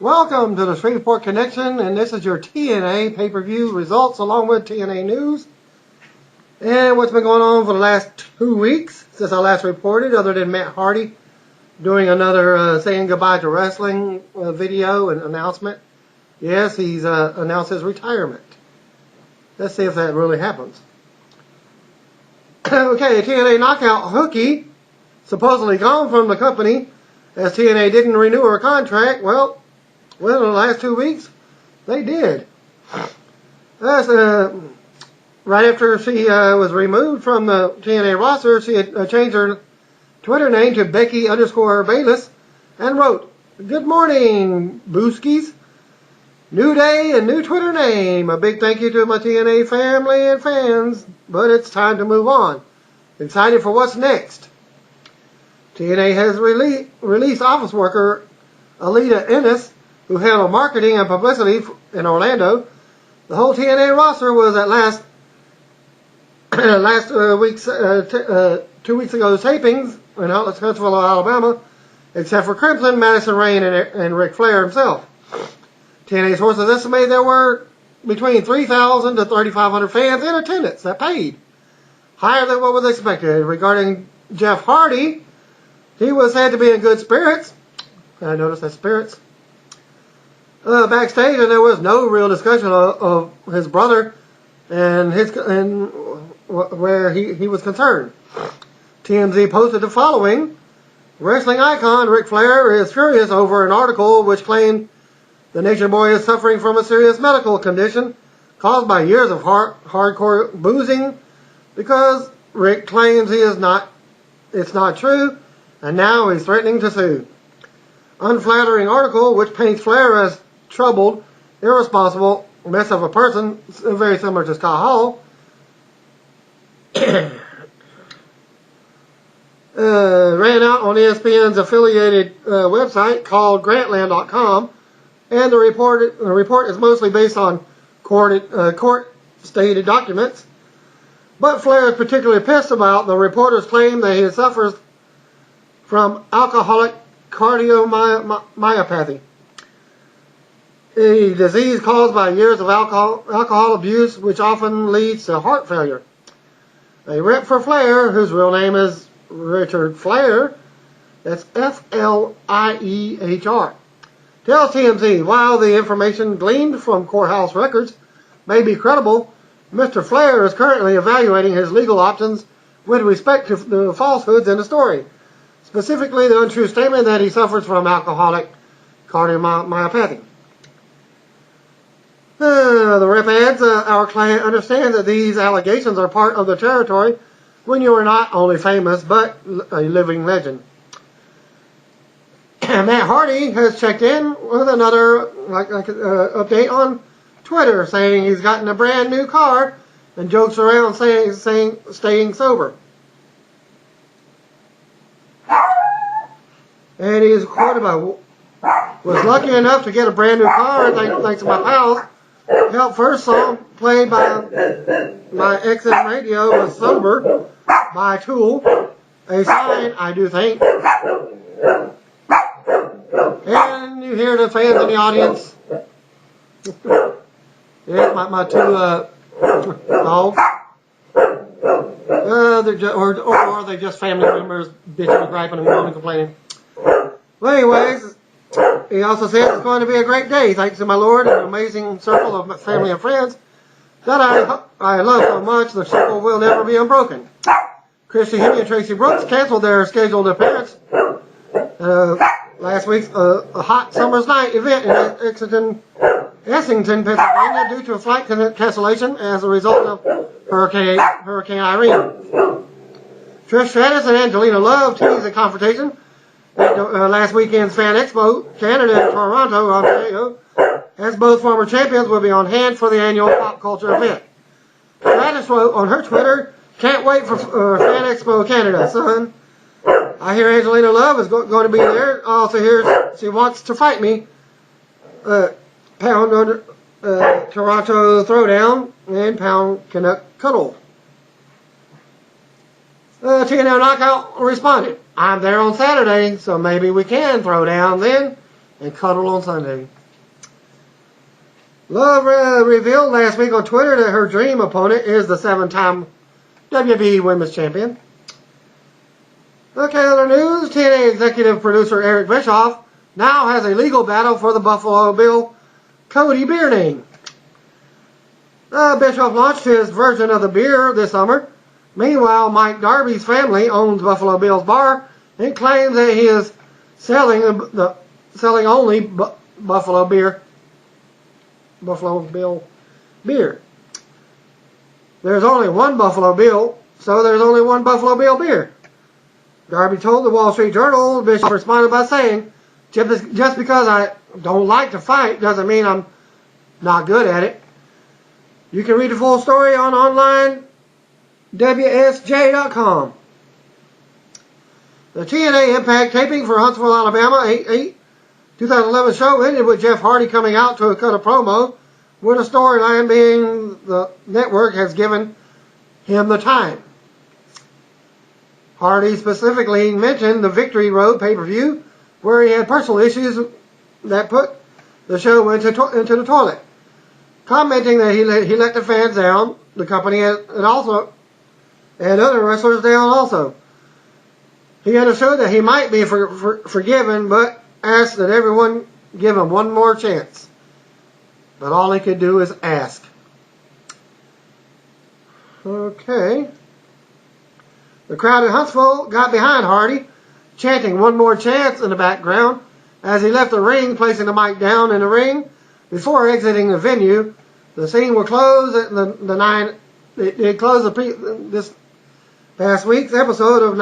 Welcome to the Shreveport Connection, and this is your TNA pay-per-view results along with TNA news. And what's been going on for the last 2 weeks since I last reported, other than Matt Hardy doing another saying goodbye to wrestling video and announcement. Yes, he's announced his retirement. Let's see if that really happens. Okay, TNA Knockout Hooky, supposedly gone from the company as TNA didn't renew her contract. Well, in the last 2 weeks, they did. That's, right after she was removed from the TNA roster, she had changed her Twitter name to Becky_Bayless and wrote, "Good morning, Booskies. New day and new Twitter name. A big thank you to my TNA family and fans, but it's time to move on. Excited for what's next." TNA has released office worker Alita Ennis, who handled marketing and publicity in Orlando. The whole TNA roster was at last week's 2 weeks ago's tapings in Huntsville, Alabama, except for Crimson, Madison Rayne, and Ric Flair himself. TNA sources estimate there were between 3,000 to 3,500 fans in attendance that paid, higher than what was expected. Regarding Jeff Hardy, he was said to be in good spirits. I noticed that spirits. Backstage, and there was no real discussion of his brother and where he was concerned. TMZ posted the following: wrestling icon Ric Flair is furious over an article which claimed the Nature Boy is suffering from a serious medical condition caused by years of hardcore boozing, because Rick claims it's not true, and now he's threatening to sue. Unflattering article which paints Flair as troubled, irresponsible mess of a person, very similar to Scott Hall. Ran out on ESPN's affiliated website called Grantland.com, and the report is mostly based on court-stated documents. But Flair is particularly pissed about the reporter's claim that he suffers from alcoholic cardiomyopathy, a disease caused by years of alcohol abuse, which often leads to heart failure. A rep for Flair, whose real name is Richard Flair, that's F-L-I-E-H-R, tells TMZ, while the information gleaned from courthouse records may be credible, Mr. Flair is currently evaluating his legal options with respect to the falsehoods in the story, specifically the untrue statement that he suffers from alcoholic cardiomyopathy. The rep adds, our client understands that these allegations are part of the territory when you are not only famous, but a living legend. Matt Hardy has checked in with another update on Twitter, saying he's gotten a brand new car and jokes around saying staying sober. And he is quoted by, "Was lucky enough to get a brand new car thanks to my pals. Help first song played by my XM radio was Sober by Tool. A sign, I do think." And you hear the fans in the audience. Here's my two dogs. Or they're just family members bitching and griping and moaning and complaining. Well, anyways, he also says it's going to be a great day, thanks to my Lord and an amazing circle of family and friends that I love so much. The circle will never be unbroken. Christy Hemme and Tracy Brooks canceled their scheduled appearance last week's a hot summer's night event in Essington, Pennsylvania, due to a flight cancellation as a result of Hurricane Irene. Trish Stratus and Angelina Love teased a confrontation at last weekend's Fan Expo Canada in Toronto, Ontario, as both former champions will be on hand for the annual pop culture event. Stratus wrote on her Twitter, "Can't wait for Fan Expo Canada, son. I hear Angelina Love is going to be there. Also hear she wants to fight me. Pound under Toronto Throwdown and pound Canuck Cuddle." TNA Knockout responded, "I'm there on Saturday, so maybe we can throw down then. and cuddle on Sunday. Love revealed last week on Twitter that her dream opponent is the 7-time WWE Women's Champion. Okay, other news. TNA executive producer Eric Bischoff now has a legal battle for the Buffalo Bill Cody beer name. Bischoff launched his version of the beer this summer. Meanwhile, Mike Darby's family owns Buffalo Bill's bar and claims that he is selling only Buffalo Bill beer. There's only one Buffalo Bill, so there's only one Buffalo Bill beer. Darby told the Wall Street Journal. Bischoff responded by saying, just because I don't like to fight doesn't mean I'm not good at it. You can read the full story on online WSJ.com. The TNA Impact taping for Huntsville, Alabama 8/8/2011 show ended with Jeff Hardy coming out to cut a promo, with the storyline being the network has given him the time. Hardy specifically mentioned the Victory Road pay-per-view, where he had personal issues that put the show into the toilet, commenting that he let the fans down, the company, and other wrestlers down also. He understood that he might be forgiven, but asked that everyone give him one more chance. But all he could do is ask. Okay. The crowd in Huntsville got behind Hardy, chanting one more chance in the background as he left the ring, placing the mic down in the ring before exiting the venue. The scene will close at it closed this past week's episode of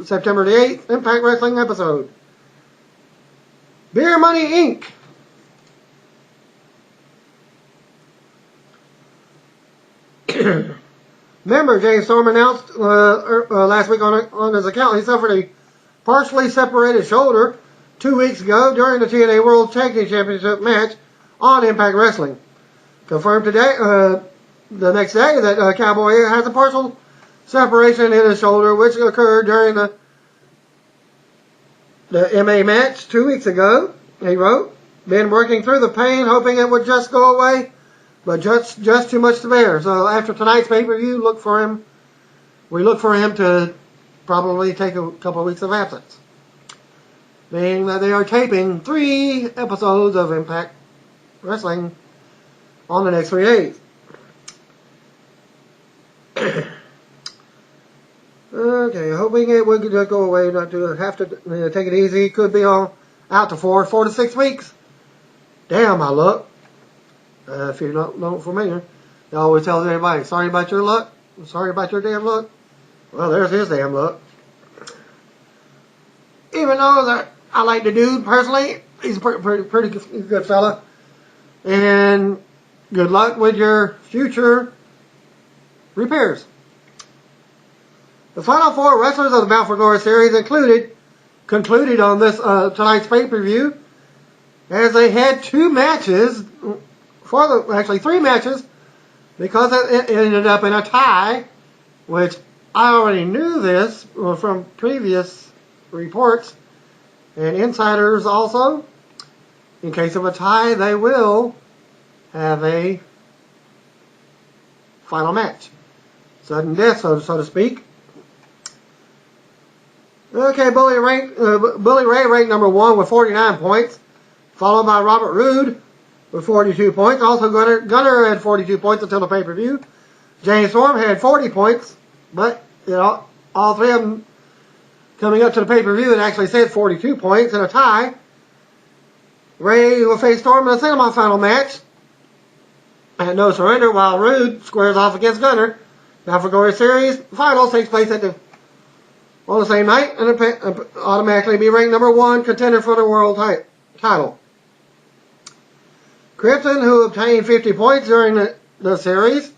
September the 8th Impact Wrestling episode. Beer Money Inc. Member James Storm announced last week on his account he suffered a partially separated shoulder 2 weeks ago during the TNA World Tag Team Championship match on Impact Wrestling. Confirmed today, the next day, that Cowboy has a partial separation in his shoulder, which occurred during the MA match 2 weeks ago. He wrote, "Been working through the pain, hoping it would just go away, but just too much to bear. So after tonight's pay-per-view, we look for him to probably take a couple of weeks of absence, being that they are taping 3 episodes of Impact Wrestling on the next 3 days." Okay, hoping it would just go away, not to have to take it easy. Could be out to 4 to 6 weeks. Damn my luck. If you're not familiar, he always tells everybody, sorry about your luck, sorry about your damn luck. Well, there's his damn luck. Even though that I like the dude personally, he's a pretty good fella. And good luck with your future repairs. The final 4 wrestlers of the Bound for Glory series concluded on this tonight's pay-per-view, as they had 2 matches, actually 3 matches, because it ended up in a tie, which I already knew this from previous reports and insiders also. In case of a tie, they will have a final match. Sudden death, so to speak. Okay, Bully Ray ranked number 1 with 49 points, followed by Robert Roode with 42 points. Also, Gunner had 42 points until the pay-per-view. James Storm had 40 points, but all 3 of them coming up to the pay-per-view, it actually said 42 points in a tie. Ray will face Storm in a semi-final match at No Surrender, while Roode squares off against Gunner. Now for Glory Series, finals takes place on the same night, and automatically be ranked number 1 contender for the world title. Crimson, who obtained 50 points during the series,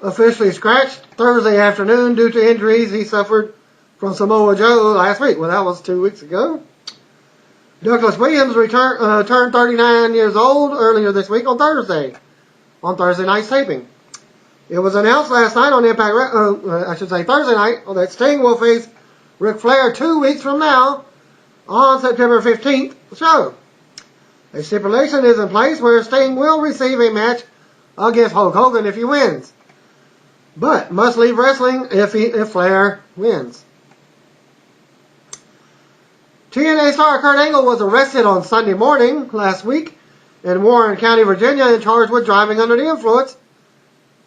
officially scratched Thursday afternoon due to injuries he suffered from Samoa Joe last week. Well, that was 2 weeks ago. Douglas Williams turned 39 years old earlier this week on Thursday night's taping. It was announced last night on Impact, Thursday night, that Sting will face Ric Flair 2 weeks from now on September 15th show. A stipulation is in place where Sting will receive a match against Hulk Hogan if he wins, but must leave wrestling if Flair wins. TNA star Kurt Angle was arrested on Sunday morning last week in Warren County, Virginia, and charged with driving under the influence.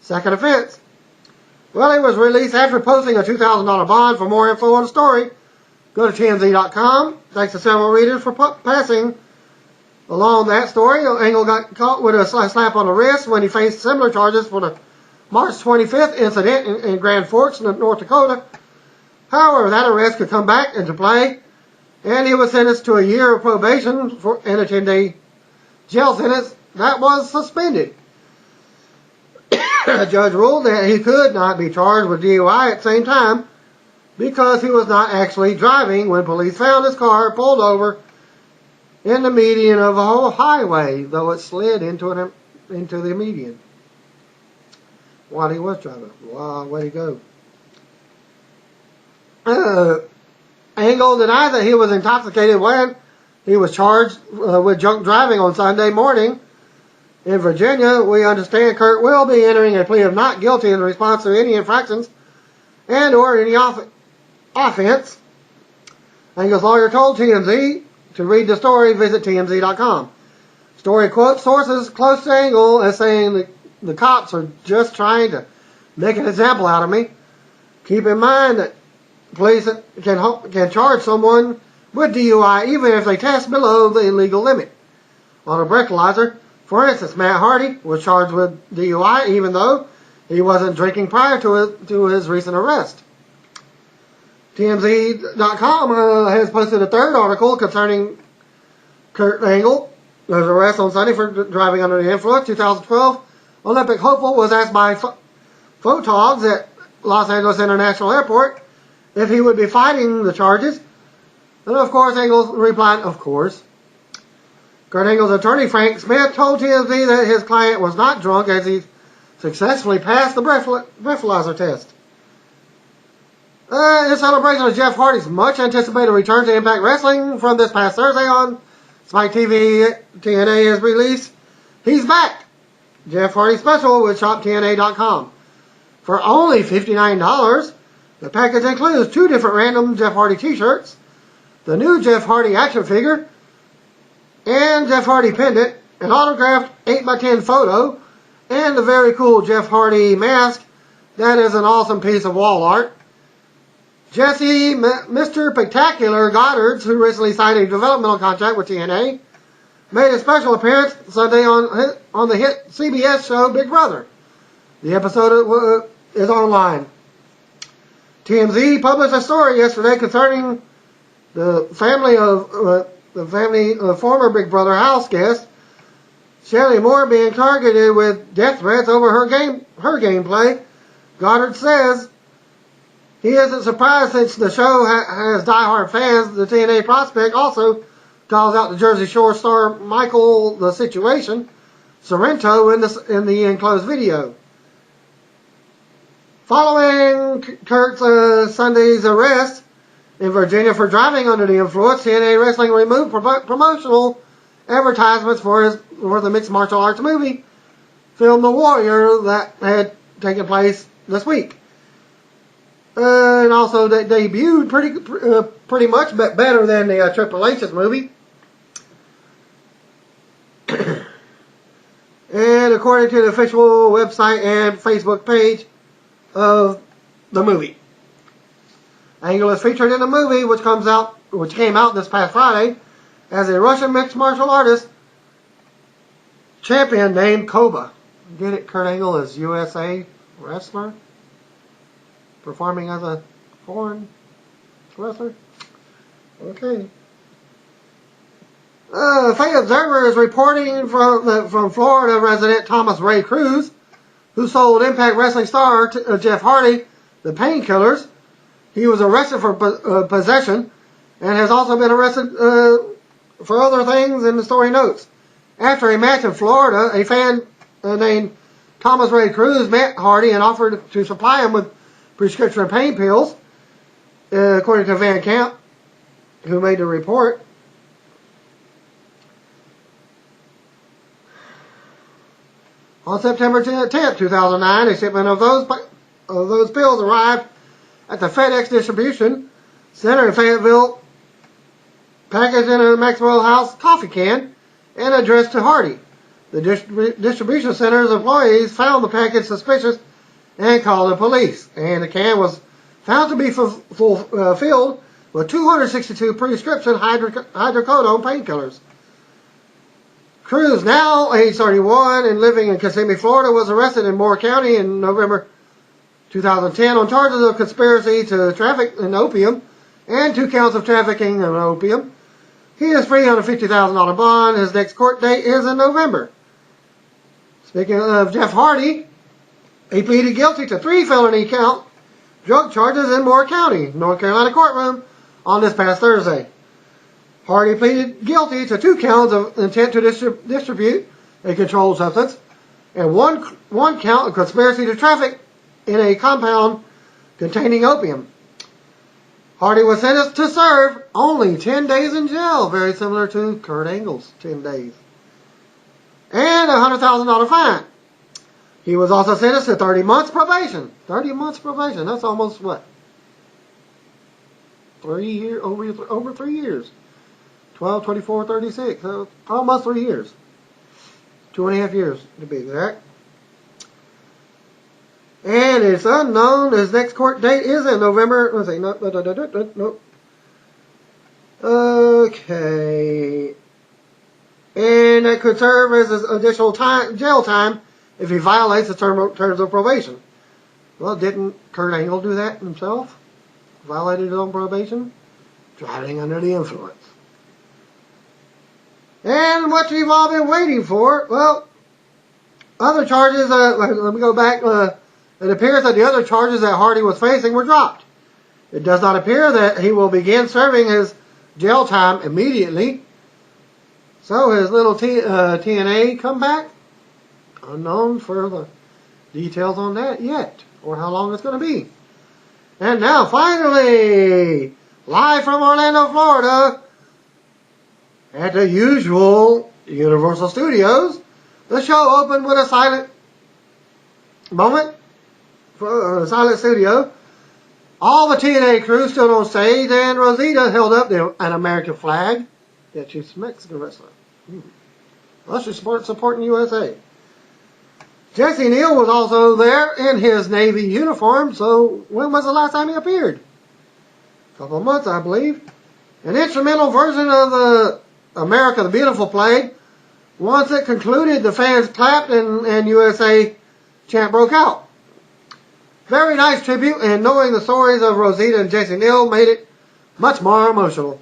Second offense. Well, he was released after posting a $2,000 bond. For more info on the story, go to TMZ.com. Thanks to several readers for passing along that story. Angle got caught with a slap on the wrist when he faced similar charges for the March 25th incident in Grand Forks, North Dakota. However, that arrest could come back into play, and he was sentenced to a year of probation and a 10-day jail sentence that was suspended. The judge ruled that he could not be charged with DUI at the same time because he was not actually driving when police found his car pulled over in the median of a whole highway, though it slid into the median while he was driving. Wow, way to go. Angle denied that he was intoxicated when he was charged with drunk driving on Sunday morning. In Virginia, we understand Kurt will be entering a plea of not guilty in response to any infractions and or any offense. Angle's lawyer told TMZ to read the story, visit TMZ.com. Story quotes sources close to Angle as saying the cops are just trying to make an example out of me. Keep in mind that police can charge someone with DUI even if they test below the legal limit on a breathalyzer. For instance, Matt Hardy was charged with DUI even though he wasn't drinking prior to his recent arrest. TMZ.com has posted a third article concerning Kurt Angle. His arrest on Sunday for driving under the influence. 2012 Olympic hopeful was asked by photogs at Los Angeles International Airport if he would be fighting the charges. And of course, Angle replied, of course. Kurt Angle's attorney, Frank Smith, told TMZ that his client was not drunk as he successfully passed the breathalyzer test. In celebration of Jeff Hardy's much-anticipated return to Impact Wrestling from this past Thursday on Spike TV, TNA has released He's Back! Jeff Hardy special with ShopTNA.com. For only $59, the package includes 2 different random Jeff Hardy t-shirts, the new Jeff Hardy action figure, and Jeff Hardy pendant, an autographed 8x10 photo, and a very cool Jeff Hardy mask that is an awesome piece of wall art. Jesse, Mr. Spectacular Goddards, who recently signed a developmental contract with TNA, made a special appearance Sunday on the hit CBS show Big Brother. The episode is online. TMZ published a story yesterday concerning the family of former Big Brother house guest Shelley Moore being targeted with death threats over her gameplay. Goddard says he isn't surprised since the show has diehard fans. The TNA prospect also calls out the Jersey Shore star Michael the Situation Sorrento in the enclosed video. Following Kurt's Sunday's arrest in Virginia for driving under the influence, TNA Wrestling removed promotional advertisements for the mixed martial arts movie film The Warrior that had taken place this week. And also they debuted pretty much, but better than the Triple H's movie. And according to the official website and Facebook page of the movie, Angle is featured in the movie, which came out this past Friday, as a Russian mixed martial artist champion named Koba. Get it? Kurt Angle is USA wrestler performing as a foreign wrestler. Okay. Fate Observer is reporting from Florida resident Thomas Ray Cruz, who sold Impact Wrestling star Jeff Hardy the painkillers. He was arrested for possession and has also been arrested for other things in the story notes. After a match in Florida, a fan named Thomas Ray Cruz met Hardy and offered to supply him with prescription pain pills, according to Van Camp. who made the report. On September 10th, 2009, a shipment of those pills arrived at the FedEx distribution center in Fayetteville, packaged in a Maxwell House coffee can and addressed to Hardy. The distribution center's employees found the package suspicious and called the police. And the can was found to be filled with 262 prescription hydrocodone painkillers. Cruz, now age 31 and living in Kissimmee, Florida, was arrested in Moore County in November 2010 on charges of conspiracy to traffic in opium and 2 counts of trafficking in opium. He is free on a $50,000 bond. His next court date is in November. Speaking of Jeff Hardy, he pleaded guilty to 3 felony count drug charges in Moore County, North Carolina courtroom on this past Thursday. Hardy pleaded guilty to 2 counts of intent to distribute a controlled substance and one count of conspiracy to traffic in a compound containing opium. Hardy was sentenced to serve only 10 days in jail, very similar to Kurt Angle's 10 days, and a $100,000 fine. He was also sentenced to 30 months probation. 30 months probation. That's almost what? 3 years, over 3 years. 12, 24, 36. Almost 3 years. 2.5 years to be exact. And it's unknown. His next court date is in November. Let's see. Nope. Okay. And that could serve as additional jail time if he violates the terms of probation. Well, didn't Kurt Angle do that himself? Violated his own probation? Driving under the influence. And what you've all been waiting for, well, other charges, let me go back. It appears that the other charges that Hardy was facing were dropped. It does not appear that he will begin serving his jail time immediately. So his little TNA comeback, unknown for the details on that yet, or how long it's going to be. And now, finally, live from Orlando, Florida, at the usual Universal Studios, the show opened with a silent moment for a silent studio. All the TNA crew stood on stage, and Rosita held up an American flag. Yeah, she's a Mexican wrestler. Well, she's supporting USA. Jesse Neal was also there in his Navy uniform, so when was the last time he appeared? A couple of months, I believe. An instrumental version of the America the Beautiful played. Once it concluded, the fans clapped and USA chant broke out. Very nice tribute, and knowing the stories of Rosita and Jesse Neal made it much more emotional.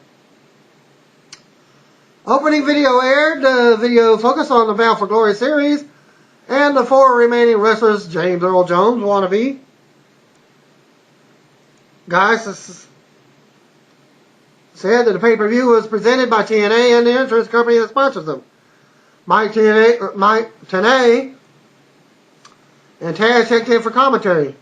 Opening video aired. The video focused on the Bound for Glory series and the 4 remaining wrestlers. James Earl Jones, wannabe. Guys said that the pay-per-view was presented by TNA and the insurance company that sponsors them. Mike Tenay and Taz checked in for commentary.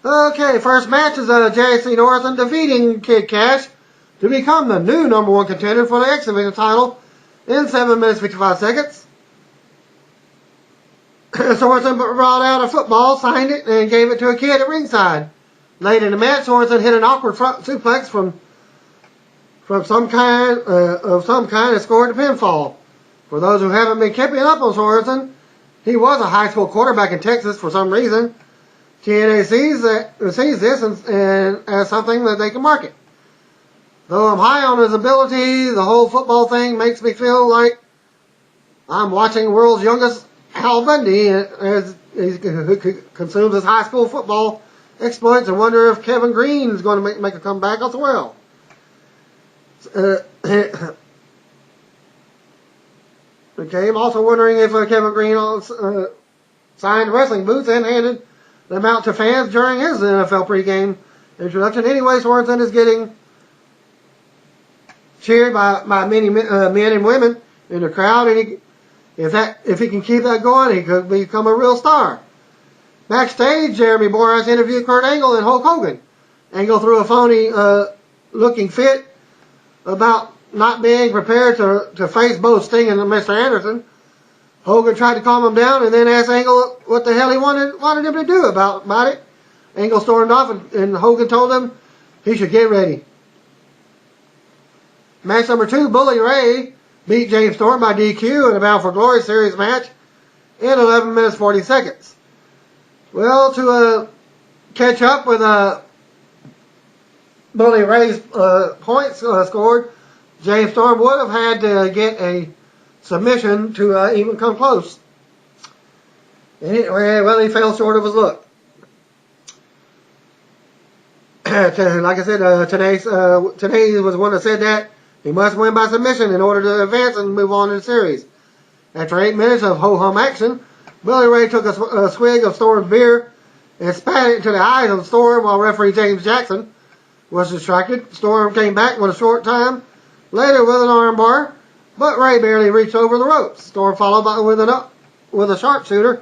Okay, first match is JC Norton defeating Kid Cash to become the new #1 contender for the X Division title in 7 minutes 55 seconds. Sorensen brought out a football, signed it, and gave it to a kid at ringside. Late in the match, Sorensen hit an awkward front suplex from some kind and scored the pinfall. For those who haven't been keeping up on Sorensen, he was a high school quarterback in Texas for some reason. TNA sees this and as something that they can market. Though I'm high on his ability, the whole football thing makes me feel like I'm watching world's youngest Al Bundy as he consumes his high school football exploits and wonder if Kevin Green is going to make a comeback as well. Okay, I'm also wondering if Kevin Green signed wrestling boots and handed them out to fans during his NFL pregame introduction. Anyway, Sorensen is getting cheered by many men and women in the crowd, and if he can keep that going, he could become a real star. Backstage, Jeremy Borash interviewed Kurt Angle and Hulk Hogan. Angle threw a phony looking fit about not being prepared to face both Sting and Mr. Anderson. Hogan tried to calm him down and then asked Angle what the hell he wanted him to do about it. Angle stormed off and Hogan told him he should get ready. Match number 2, Bully Ray beat James Storm by DQ in a Bound for Glory series match in 11 minutes 40 seconds. Well, to catch up with Bully Ray's points scored, James Storm would have had to get a submission to even come close. Well, he fell short of his look. Like I said, Tenay was the one that said that he must win by submission in order to advance and move on in the series. After 8 minutes of ho-hum action, Bully Ray took a swig of Storm's beer and spat it into the eyes of Storm while referee James Jackson was distracted. Storm came back with a short time later with an armbar, but Ray barely reached over the ropes. Storm followed with a sharpshooter.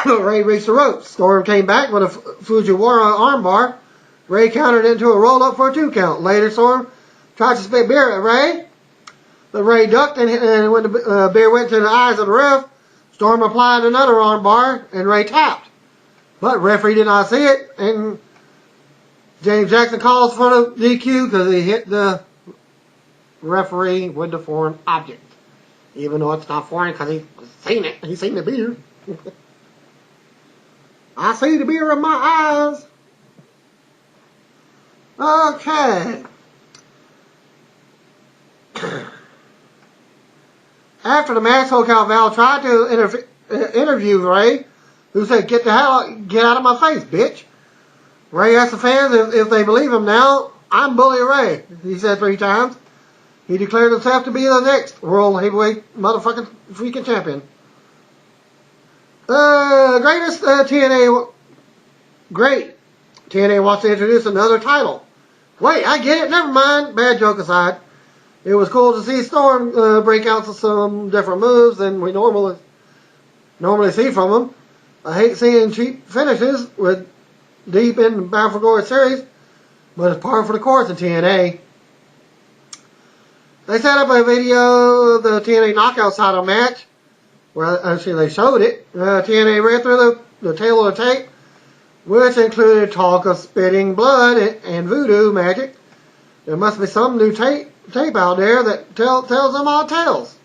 Ray reached the ropes. Storm came back with a Fujiwara armbar. Ray countered into a roll-up for a 2 count. Later, Storm tried to spit beer at Ray, but Ray ducked, and when the beer went to the eyes of the ref, Storm applied another armbar, and Ray tapped. But referee did not see it, and James Jackson calls for the DQ because he hit the referee with the foreign object. Even though it's not foreign because he's seen it. He's seen the beer. I see the beer in my eyes. Okay. After the match, SoCal Val tried to interview Ray, who said, get out of my face, bitch. Ray asked the fans if they believe him now. I'm Bully Ray, he said 3 times. He declared himself to be the next World Heavyweight motherfucking freaking champion. Great. TNA wants to introduce another title. Wait, I get it. Never mind. Bad joke aside. It was cool to see Storm break out some different moves than we normally see from him. I hate seeing cheap finishes with deep in the Bound for Glory series, but it's par for the course in TNA. They set up a video of the TNA Knockout title match. Well, actually, they showed it. TNA read through the tail of the tape, which included talk of spitting blood and voodoo magic. There must be some new tape out there that tells them all tales.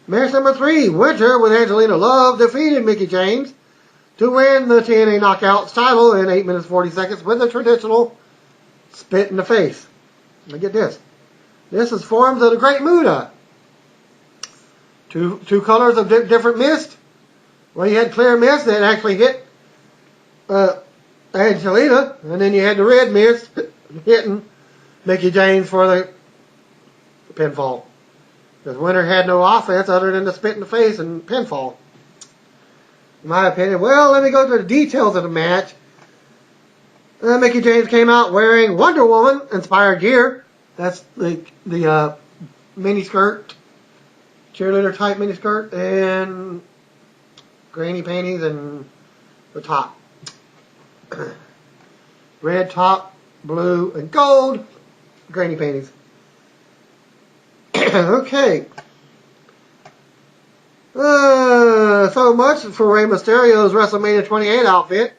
Match number 3, Winter with Angelina Love defeated Mickie James to win the TNA Knockouts title in 8 minutes 40 seconds with a traditional spit in the face. Now get this. This is forms of the Great Muda. Two colors of different mist. Well, you had clear mist that actually hit Angelina, and then you had the red mist hitting Mickie James for the pinfall. Because Winter had no offense other than the spit in the face and pinfall. In my opinion. Well, let me go to the details of the match. Mickie James came out wearing Wonder Woman inspired gear. That's the mini skirt. Cheerleader type mini skirt and granny panties and the top. Red top, blue, and gold granny panties. Okay. So much for Rey Mysterio's WrestleMania 28 outfit.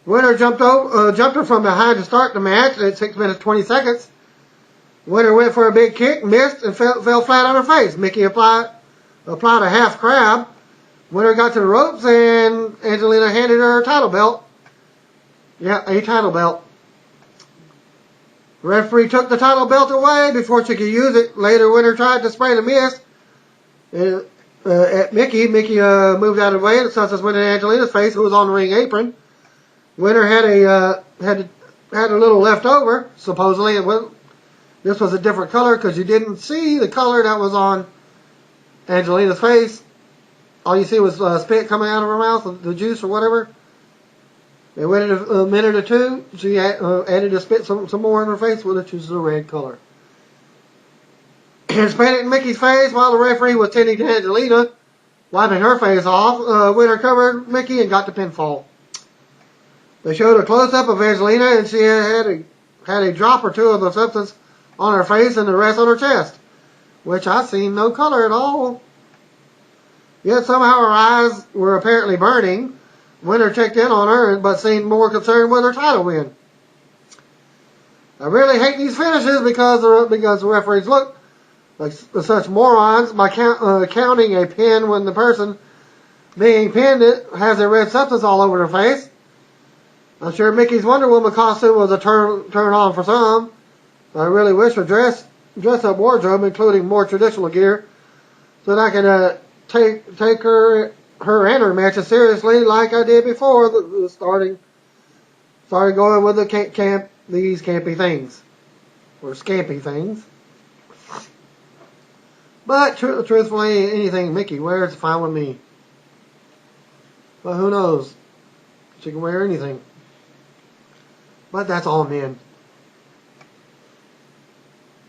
Winner jumped her from behind to start the match at 6 minutes 20 seconds. Winner went for a big kick, missed, and fell flat on her face. Mickie applied a half crab. Winner got to the ropes, and Angelina handed her title belt. Yeah, a title belt. Referee took the title belt away before she could use it. Later, Winner tried to spray the mist at Mickie. Mickie moved out of the way, and Sunset went in Angelina's face, who was on the ring apron. Winner had a little left over, supposedly. This was a different color because you didn't see the color that was on Angelina's face. All you see was spit coming out of her mouth, the juice or whatever. It waited a minute or two. She added to spit some more in her face, which was the red color. And sprayed it in Mickey's face while the referee was tending to Angelina. wiping her face off, winter covered Mickey and got the pinfall. They showed a close-up of Angelina, and she had a drop or two of the substance on her face and the rest on her chest, which I seen no color at all. Yet somehow her eyes were apparently burning. Winter checked in on her, but seemed more concerned with her title win. I really hate these finishes because the referees look like such morons by counting a pin when the person being pinned has a red substance all over their face. I'm sure Mickey's Wonder Woman costume was a turn on for some. I really wish her dress up wardrobe, including more traditional gear, so that I can take her and her matches seriously like I did before started going with these campy things or scampy things. But truthfully, anything Mickey wears is fine with me. But who knows? She can wear anything. But that's all men.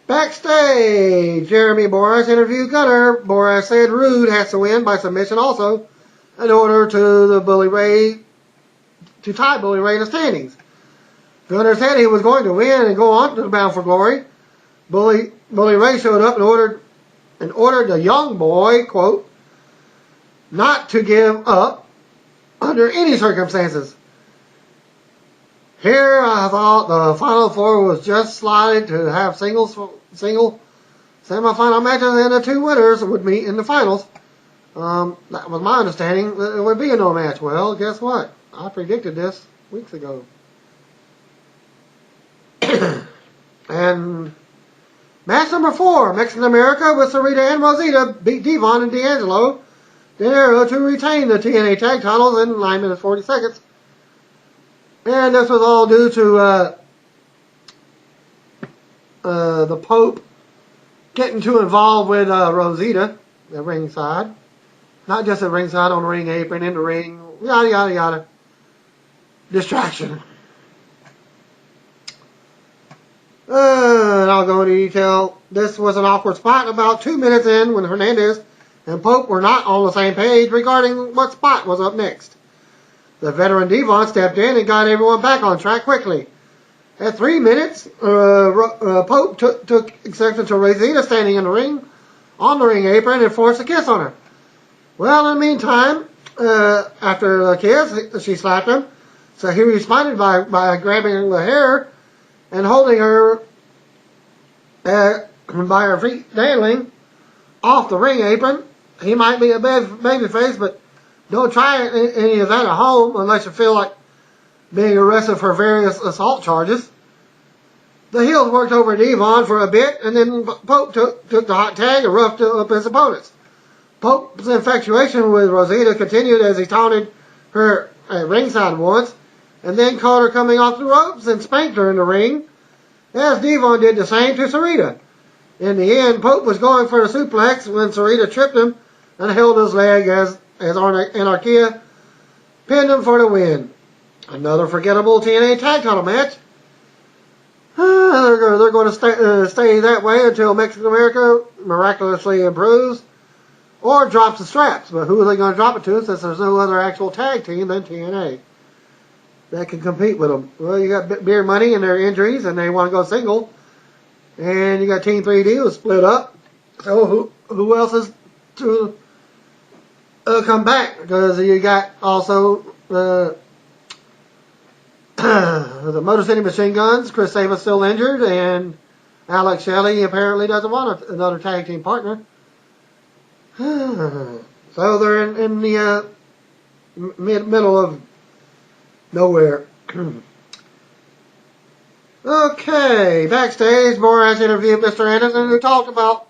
Backstage, Jeremy Borash interviewed Gunner. Borash said Rude has to win by submission also in order to tie Bully Ray in the standings. Gunner said he was going to win and go on to the Bound for Glory. Bully Ray showed up and ordered the young boy, quote, not to give up under any circumstances. Here, I thought the Final Four was just slotted to have single semifinal matches and the two winners would meet in the finals. That was my understanding. There would be a no match. Well, guess what? I predicted this weeks ago. And match number 4, Mexican America with Sarita and Rosita beat Devon and D'Angelo Dinero to retain the TNA tag titles in 9 minutes 40 seconds. And this was all due to the Pope getting too involved with Rosita at ringside. Not just at ringside, on the ring apron, in the ring, yada, yada, yada. Distraction. And I'll go into detail. This was an awkward spot about 2 minutes in when Hernandez and Pope were not on the same page regarding what spot was up next. The veteran Devon stepped in and got everyone back on track quickly. At 3 minutes, Pope took exception to Rosita standing in the ring, on the ring apron, and forced a kiss on her. Well, in the meantime, after the kiss, she slapped him. So he responded by grabbing the hair and holding her by her feet dangling off the ring apron. He might be a baby face, but don't try any of that at home unless you feel like being arrested for various assault charges. The heels worked over Devon for a bit, and then Pope took the hot tag and roughed up his opponents. Pope's infatuation with Rosita continued as he taunted her at ringside once, and then caught her coming off the ropes and spanked her in the ring, as Devon did the same to Sarita. In the end, Pope was going for a suplex when Sarita tripped him and held his leg as Anarchia pinned him for the win. Another forgettable TNA tag title match. They're going to stay that way until Mexican America miraculously improves or drops the straps. But who are they going to drop it to since there's no other actual tag team than TNA that can compete with them? Well, you got Beer Money and their injuries and they want to go single. And you got Team 3D who's split up. So who else is to come back? Because you got also the Motor City Machine Guns. Chris Saba's still injured, and Alex Shelley apparently doesn't want another tag team partner. So they're in the middle of nowhere. Okay, backstage, Borash interviewed Mr. Anderson, who talked about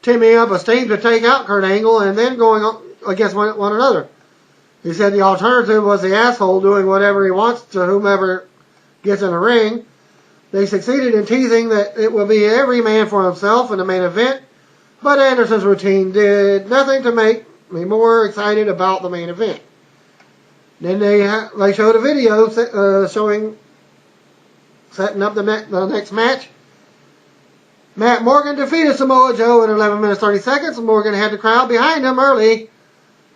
teaming up a team to take out Kurt Angle and then going against one another. He said the alternative was the asshole doing whatever he wants to whomever gets in the ring. They succeeded in teasing that it will be every man for himself in the main event, but Anderson's routine did nothing to make me more excited about the main event. Then they showed a video setting up the next match. Matt Morgan defeated Samoa Joe in 11 minutes 30 seconds. Morgan had the crowd behind him early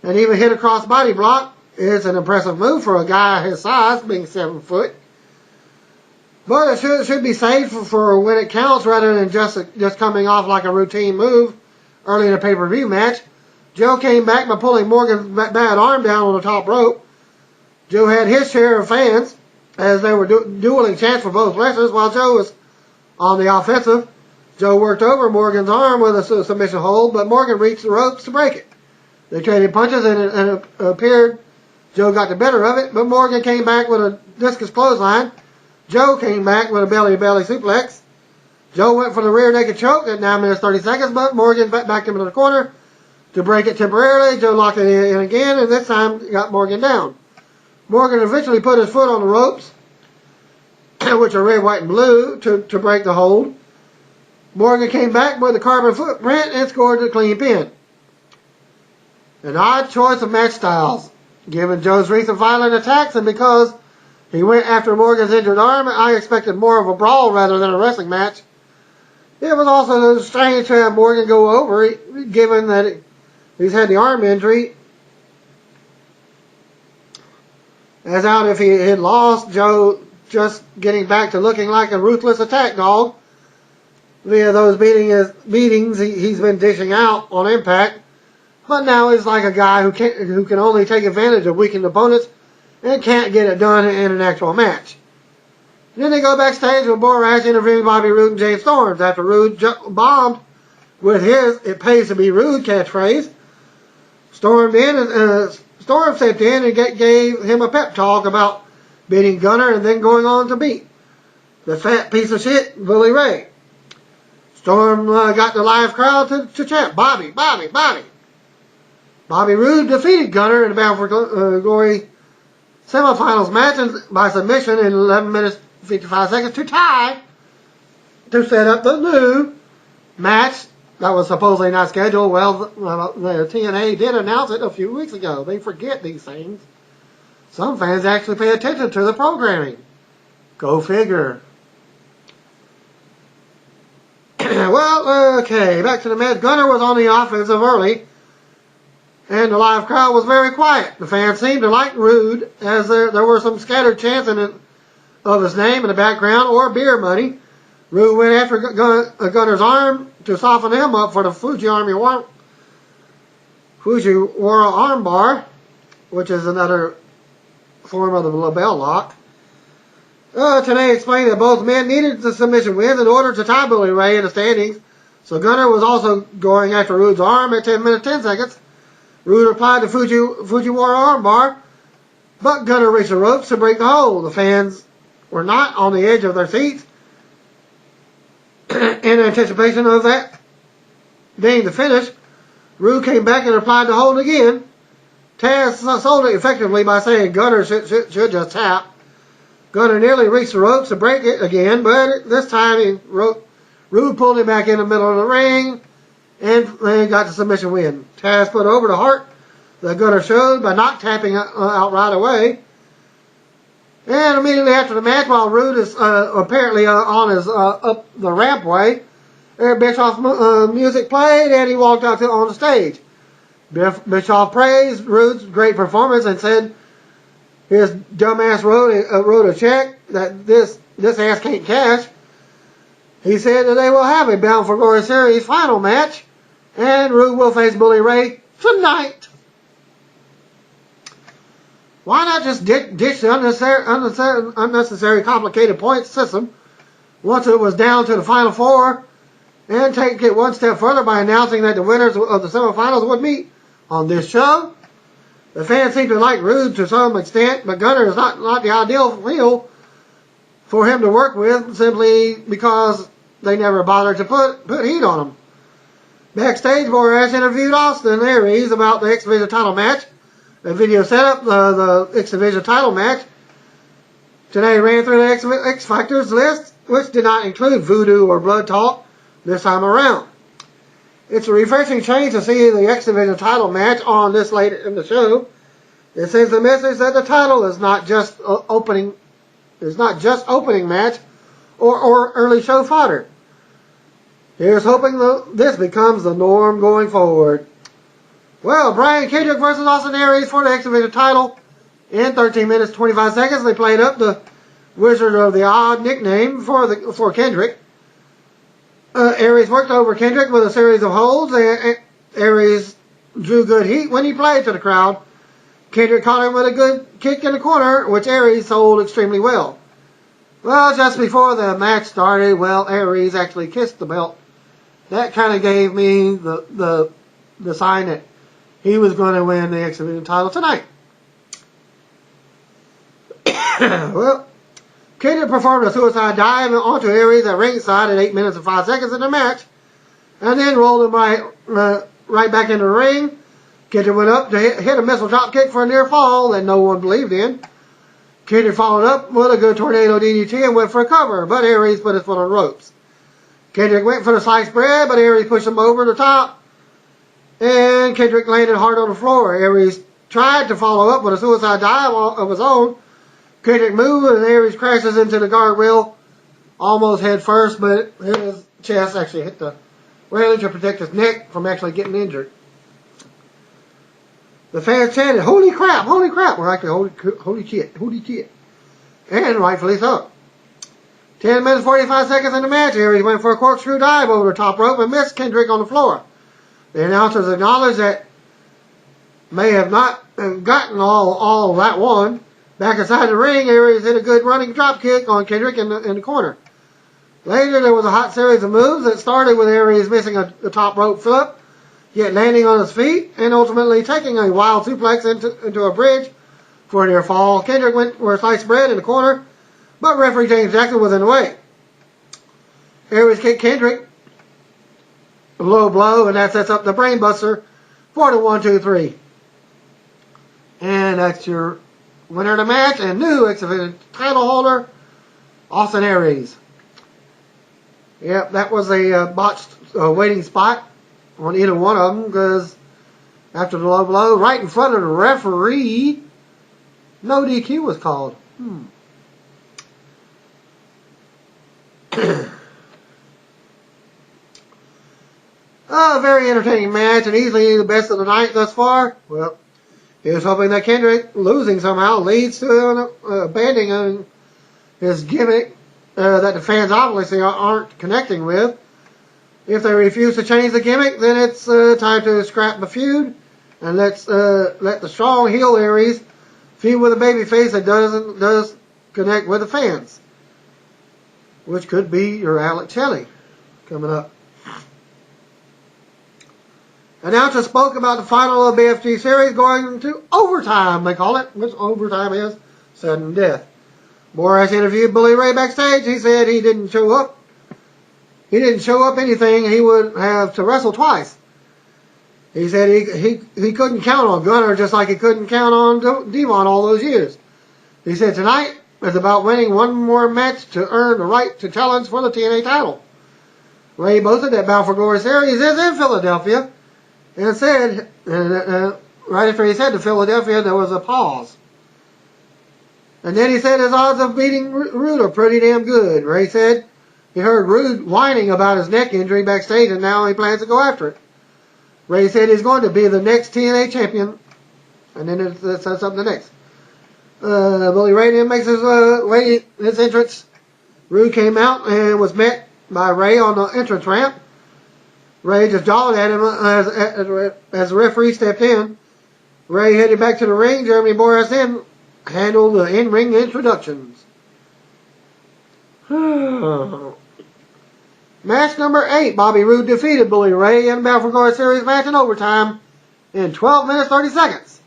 and even hit a crossbody block. It's an impressive move for a guy his size, being 7 foot. But it should be saved for when it counts rather than just coming off like a routine move early in a pay-per-view match. Joe came back by pulling Morgan's bad arm down on the top rope. Joe had his share of fans as they were dueling chants for both wrestlers while Joe was on the offensive. Joe worked over Morgan's arm with a submission hold, but Morgan reached the ropes to break it. They traded punches and it appeared Joe got the better of it, but Morgan came back with a discus clothesline. Joe came back with a belly-to-belly suplex. Joe went for the rear naked choke at 9 minutes 30 seconds, but Morgan backed him into the corner to break it temporarily. Joe locked it in again, and this time got Morgan down. Morgan eventually put his foot on the ropes, which are red, white, and blue, to break the hold. Morgan came back with a carbon footprint and scored the clean pin. An odd choice of match styles. Given Joe's recent violent attacks and because he went after Morgan's injured arm, I expected more of a brawl rather than a wrestling match. It was also strange to have Morgan go over, given that he's had the arm injury. As out if he had lost, Joe just getting back to looking like a ruthless attack dog via those beatings he's been dishing out on Impact. But now he's like a guy who can only take advantage of weakened opponents and can't get it done in an actual match. Then they go backstage with Borash interviewing Bobby Roode and James Storms after Roode bombed with his "it pays to be rude" catchphrase. Storm stepped in and gave him a pep talk about beating Gunner and then going on to beat the fat piece of shit Bully Ray. Storm got the live crowd to chant, "Bobby, Bobby, Bobby." Bobby Roode defeated Gunner in the Bound for Glory semifinals match by submission in 11 minutes 55 seconds to tie to set up the new match that was supposedly not scheduled. Well, the TNA did announce it a few weeks ago. They forget these things. Some fans actually pay attention to the programming. Go figure. Well, okay, back to the match. Gunner was on the offensive early, and the live crowd was very quiet. The fans seemed to like Roode, as there were some scattered chants of his name in the background or beer money. Roode went after Gunner's arm to soften him up for the Fujiwara armbar, which is another form of the label lock. Tenay explained that both men needed the submission wins in order to tie Bully Ray in the standings, so Gunner was also going after Roode's arm at 10 minutes 10 seconds. Roode applied the Fujiwara armbar, but Gunner reached the ropes to break the hold. The fans were not on the edge of their seats in anticipation of that being the finish. Roode came back and applied the hold again. Taz sold it effectively by saying Gunner should just tap. Gunner nearly reached the ropes to break it again, but this time Roode pulled him back in the middle of the ring and got the submission win. Taz put over the heart that Gunner showed by not tapping out right away. And immediately after the match, while Roode is apparently on his up the rampway, Eric Bischoff's music played and he walked out on the stage. Bischoff praised Roode's great performance and said his dumbass wrote a check that this ass can't cash. He said that they will have a Bound for Glory Series final match, and Roode will face Bully Ray tonight. Why not just ditch the unnecessary complicated point system once it was down to the final four, and take it one step further by announcing that the winners of the semifinals would meet on this show? The fans seem to like Roode to some extent, but Gunner is not the ideal heel for him to work with, simply because they never bothered to put heat on him. Backstage, Borash interviewed Austin Aries about the X Division title match. The video set up the X Division title match. Today ran through the X Factors list, which did not include Voodoo or Blood Talk this time around. It's a refreshing change to see the X Division title match on this late in the show. It sends the message that the title is not just opening match or early show fodder. Here's hoping this becomes the norm going forward. Well, Brian Kendrick versus Austin Aries for the X Division title. In 13 minutes 25 seconds, they played up the Wizard of the Odd nickname for Kendrick. Aries worked over Kendrick with a series of holds. Aries drew good heat when he played to the crowd. Kendrick caught him with a good kick in the corner, which Aries sold extremely well. Well, just before the match started, Aries actually kissed the belt. That kind of gave me the sign that he was going to win the X Division title tonight. Well, Kendrick performed a suicide dive onto Aries at ringside at 8 minutes and 5 seconds in the match, and then rolled him right back into the ring. Kendrick went up to hit a missile drop kick for a near fall that no one believed in. Kendrick followed up with a good tornado DDT and went for a cover, but Aries put his foot on the ropes. Kendrick went for the sliced bread, but Aries pushed him over the top, and Kendrick landed hard on the floor. Aries tried to follow up with a suicide dive of his own. Kendrick moved, and Aries crashes into the guardrail almost head first, but his chest actually hit the railing to protect his neck from actually getting injured. The fans chanted, "Holy crap, holy crap!" Or actually, holy shit. And rightfully so. 10 minutes 45 seconds in the match, Aries went for a corkscrew dive over the top rope and missed Kendrick on the floor. The announcers acknowledged that may have not gotten all that one. Back inside the ring, Aries hit a good running drop kick on Kendrick in the corner. Later, there was a hot series of moves that started with Aries missing a top rope flip, yet landing on his feet, and ultimately taking a wild suplex into a bridge for a near fall. Kendrick went for a sliced bread in the corner, but referee James Jackson was in the way. Aries kicked Kendrick a low blow, and that sets up the brainbuster for the 1-2-3. And that's your winner of the match and new X Division title holder, Austin Aries. Yep, that was a botched waiting spot on either one of them, because after the low blow, right in front of the referee, no DQ was called. A very entertaining match and easily the best of the night thus far. Well, he was hoping that Kendrick losing somehow leads to abandoning his gimmick that the fans obviously aren't connecting with. If they refuse to change the gimmick, then it's time to scrap the feud and let the strong heel Aries feud with a babyface that does connect with the fans, which could be your Alex Shelley coming up. Announcer spoke about the final of the BFG series going to overtime, they call it, which overtime is sudden death. Borash interviewed Bully Ray backstage. He said he didn't show up. He didn't show up anything. He would have to wrestle twice. He said he couldn't count on Gunner just like he couldn't count on Devon all those years. He said tonight is about winning one more match to earn the right to challenge for the TNA title. Ray boasted that Bound for Glory series is in Philadelphia. And said, right after he said to Philadelphia, there was a pause. And then he said his odds of beating Rude are pretty damn good. Ray said he heard Rude whining about his neck injury backstage, and now he plans to go after it. Ray said he's going to be the next TNA champion. And then it says something next. Bully Ray then makes his entrance. Rude came out and was met by Ray on the entrance ramp. Ray just jawed at him as the referee stepped in. Ray headed back to the ring. Jeremy Borash then handled the in-ring introductions. Match number 8. Bobby Roode defeated Bully Ray in the Bound for Glory series match in overtime in 12 minutes 30 seconds.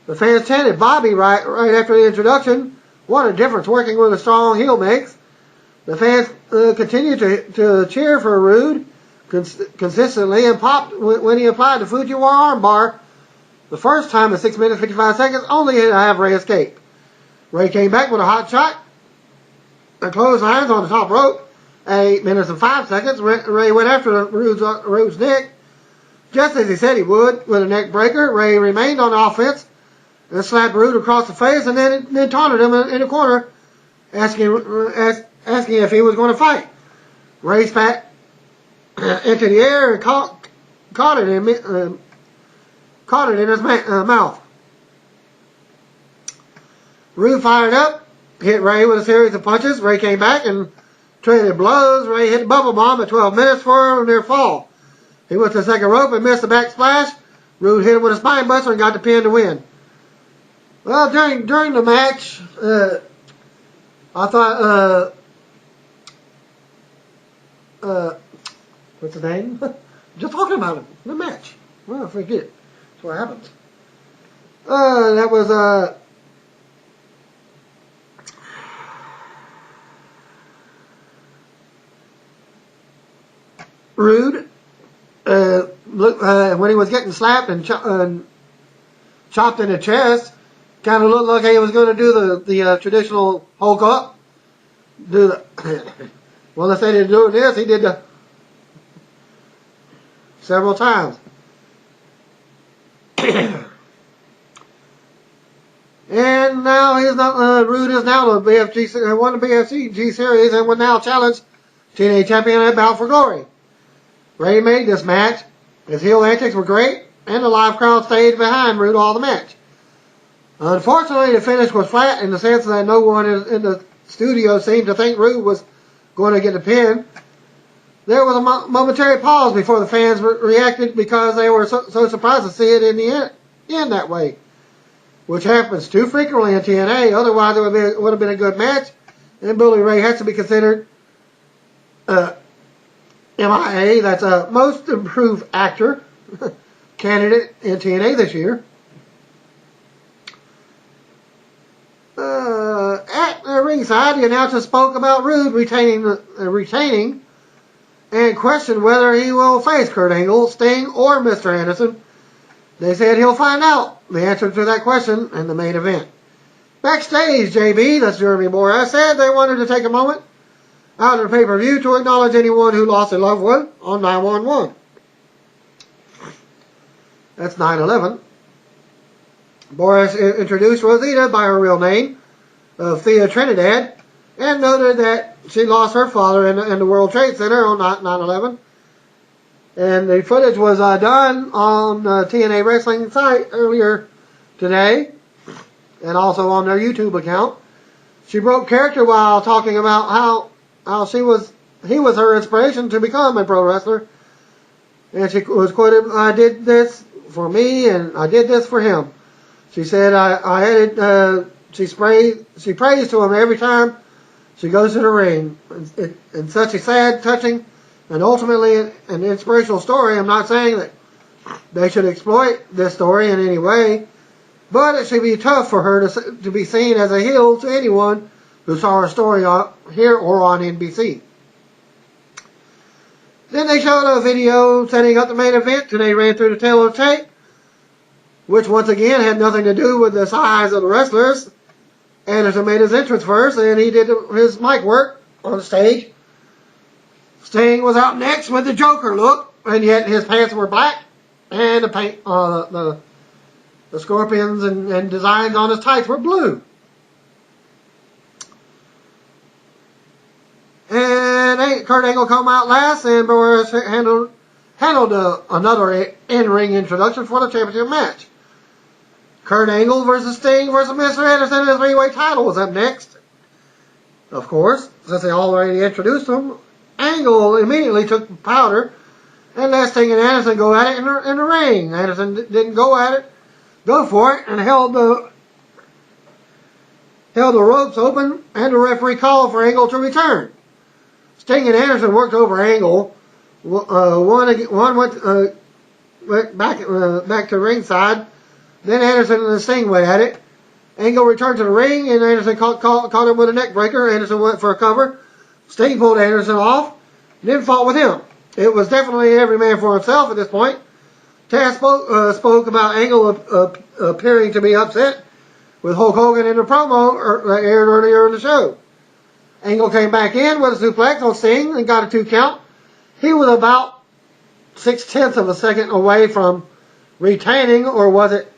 The fans chanted Bobby right after the introduction. What a difference working with a strong heel makes. The fans continued to cheer for Roode consistently and popped when he applied the Fujiwara armbar the first time in 6 minutes 55 seconds, only to have Ray escape. Ray came back with a hot shot and clotheslines on the top rope at 8 minutes and 5 seconds. Ray went after Roode's neck just as he said he would with a neck breaker. Ray remained on offense and slapped Roode across the face and then taunted him in the corner, asking if he was going to fight. Ray spat into the air and caught it caught it in his mouth. Rude fired up, hit Ray with a series of punches. Ray came back and traded blows. Ray hit the bubble bomb at 12 minutes for a near fall. He went to the second rope and missed the back splash. Rude hit him with a spine buster and got the pin to win. Well, during the match, I thought, what's his name? Just talking about him, the match. Well, I forget. That's what happens. That was, Rude. When he was getting slapped and chopped in the chest, kind of looked like he was going to do the traditional Hulk up. Well, instead of doing this, he did several times. And now Rude is now the BFG, won the BFG series and will now challenge TNA champion at Bound for Glory. Ray made this match. His heel antics were great, and the live crowd stayed behind Rude all the match. Unfortunately, the finish was flat in the sense that no one in the studio seemed to think Rude was going to get the pin. There was a momentary pause before the fans reacted because they were so surprised to see it in the end that way, which happens too frequently in TNA. Otherwise, it would have been a good match, and Bully Ray has to be considered MIA, that's a most improved actor candidate in TNA this year. At ringside, the announcer spoke about Rude retaining and questioned whether he will face Kurt Angle, Sting, or Mr. Anderson. They said he'll find out the answer to that question in the main event. Backstage, JB, that's Jeremy Borash, said they wanted to take a moment out of the pay-per-view to acknowledge anyone who lost a loved one on 9/11. That's 9/11. Borash introduced Rosita by her real name of Thea Trinidad and noted that she lost her father in the World Trade Center on 9/11. And the footage was done on the TNA Wrestling site earlier today and also on their YouTube account. She broke character while talking about how he was her inspiration to become a pro wrestler. And she was quoted, "I did this for me and I did this for him." She said, she prays to him every time she goes to the ring. In such a sad, touching, and ultimately an inspirational story. I'm not saying that they should exploit this story in any way, but it should be tough for her to be seen as a heel to anyone who saw her story here or on NBC. Then they showed a video setting up the main event, and they ran through the tail of the tape, which once again had nothing to do with the size of the wrestlers. Anderson made his entrance first, and he did his mic work on the stage. Sting was out next with the Joker look, and yet his pants were black, and the paint, the scorpions and designs on his tights were blue. And Kurt Angle come out last, and Boris handled another in-ring introduction for the championship match. Kurt Angle versus Sting versus Mr. Anderson, and the three-way title was up next. Of course, since they already introduced him, Angle immediately took powder and let Sting and Anderson go at it in the ring. Anderson didn't go for it, and held the ropes open, and the referee called for Angle to return. Sting and Anderson worked over Angle. One went back to ringside. Then Anderson and Sting went at it. Angle returned to the ring, and Anderson caught him with a neck breaker. Anderson went for a cover. Sting pulled Anderson off, then fought with him. It was definitely every man for himself at this point. Taz spoke about Angle appearing to be upset with Hulk Hogan in the promo that aired earlier in the show. Angle came back in with a suplex on Sting and got a 2 count. He was about 0.6 of a second away from retaining, or was it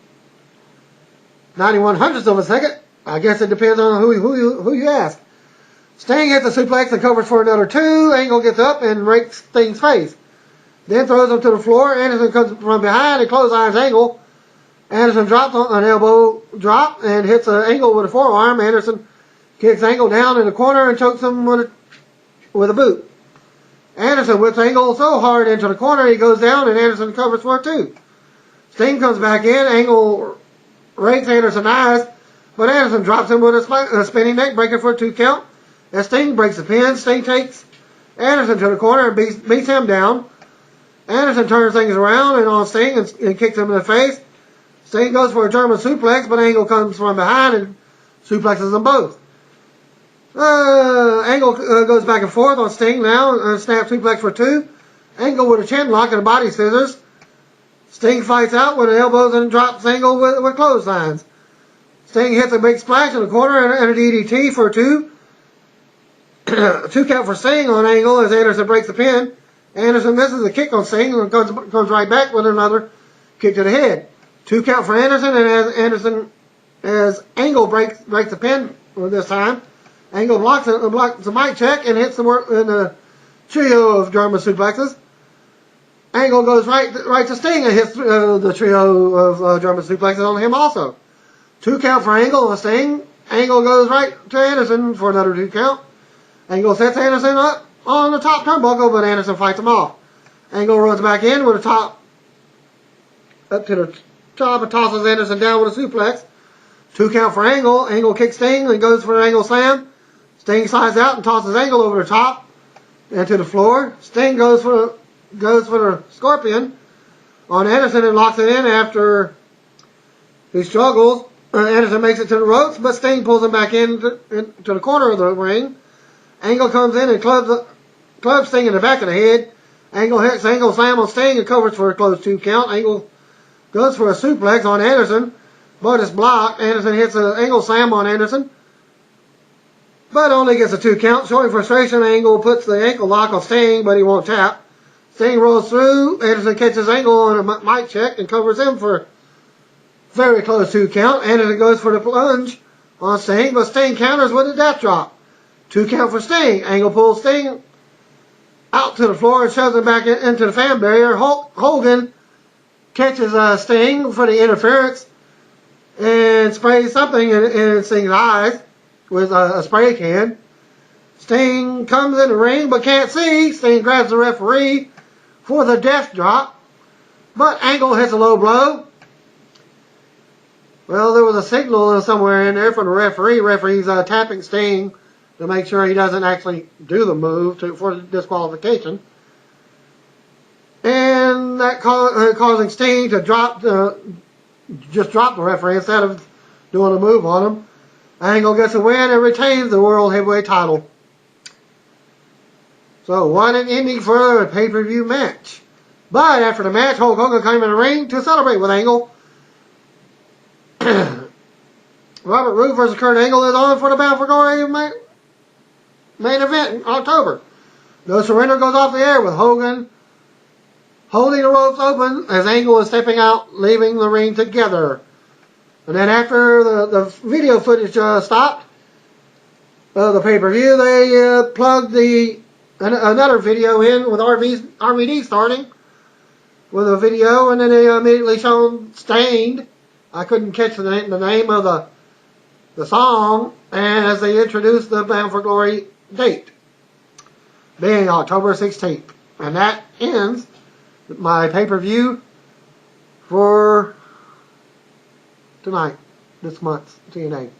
91/100ths of a second? I guess it depends on who you ask. Sting hits the suplex and covers for another 2. Angle gets up and rakes Sting's face. Then throws him to the floor. Anderson comes from behind and clotheslines Angle. Anderson drops on an elbow drop and hits Angle with a forearm. Anderson kicks Angle down in the corner and chokes him with a boot. Anderson whips Angle so hard into the corner he goes down, and Anderson covers for it too. Sting comes back in. Angle rakes Anderson's eyes, but Anderson drops him with a spinning neck breaker for a 2 count. As Sting breaks the pin, Sting takes Anderson to the corner and beats him down. Anderson turns things around and on Sting and kicks him in the face. Sting goes for a German suplex, but Angle comes from behind and suplexes them both. Angle goes back and forth on Sting now, snap suplex for 2. Angle with a chin lock and a body scissors. Sting fights out with elbows and drops Angle with clotheslines. Sting hits a big splash in the corner and a DDT for 2. 2 count for Sting on Angle as Anderson breaks the pin. Anderson misses a kick on Sting and comes right back with another kick to the head. 2 count for Anderson, and as Angle breaks the pin this time, Angle blocks the mic check and hits the trio of German suplexes. Angle goes right to Sting and hits the trio of German suplexes on him also. 2 count for Angle on Sting. Angle goes right to Anderson for another 2 count. Angle sets Anderson up on the top turnbuckle, but Anderson fights him off. Angle runs back in with a top up to the top and tosses Anderson down with a suplex. 2 count for Angle. Angle kicks Sting and goes for an Angle slam. Sting slides out and tosses Angle over the top and to the floor. Sting goes for the Scorpion on Anderson and locks it in after he struggles. Anderson makes it to the ropes, but Sting pulls him back into the corner of the ring. Angle comes in and clubs Sting in the back of the head. Angle hits Angle slam on Sting and covers for a close 2 count. Angle goes for a suplex on Anderson, but it's blocked. Anderson hits an Angle slam on Anderson, but only gets a 2 count. Showing frustration, Angle puts the ankle lock on Sting, but he won't tap. Sting rolls through. Anderson catches Angle on a mic check and covers him for a very close 2 count. Anderson goes for the plunge on Sting, but Sting counters with a death drop. 2 count for Sting. Angle pulls Sting out to the floor and shoves him back into the fan barrier. Hogan catches Sting for the interference and sprays something in Sting's eyes with a spray can. Sting comes in the ring but can't see. Sting grabs the referee for the death drop, but Angle hits a low blow. Well, there was a signal somewhere in there from the referee. Referee's tapping Sting to make sure he doesn't actually do the move for disqualification. And that causing Sting to just drop the referee instead of doing a move on him. Angle gets a win and retains the World Heavyweight title. So, what an ending for a pay-per-view match. But after the match, Hulk Hogan came in the ring to celebrate with Angle. Robert Roode versus Kurt Angle is on for the Bound for Glory main event in October. No Surrender goes off the air with Hogan holding the ropes open as Angle is stepping out, leaving the ring together. And then after the video footage stopped, the pay-per-view, they plugged another video in with RVD starting with a video, and then they immediately showed Stained. I couldn't catch the name of the song, and as they introduced the Bound for Glory date, being October 16th. And that ends my pay-per-view for tonight, this month's TNA.